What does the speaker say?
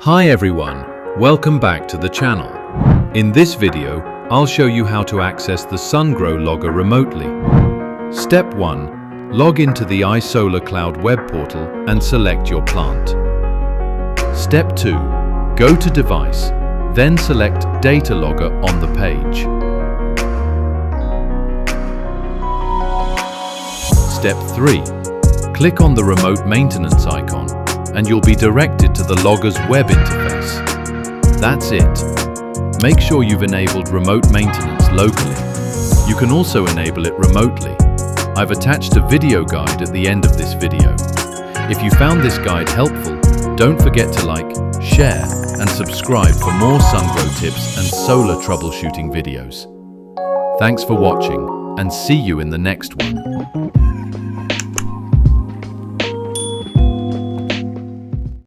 Hi everyone, welcome back to the channel. In this video, I'll show you how to access the SunGrow Logger remotely. Step 1. Log into the iSolarCloud web portal and select your plant. Step 2. Go to Device, then select Data Logger on the page. Step 3. Click on the remote maintenance icon and you'll be directed to the Logger's web interface. That's it. Make sure you've enabled remote maintenance locally. You can also enable it remotely. I've attached a video guide at the end of this video. If you found this guide helpful, don't forget to like, share, and subscribe for more SunGrow tips and solar troubleshooting videos. Thanks for watching, and see you in the next one.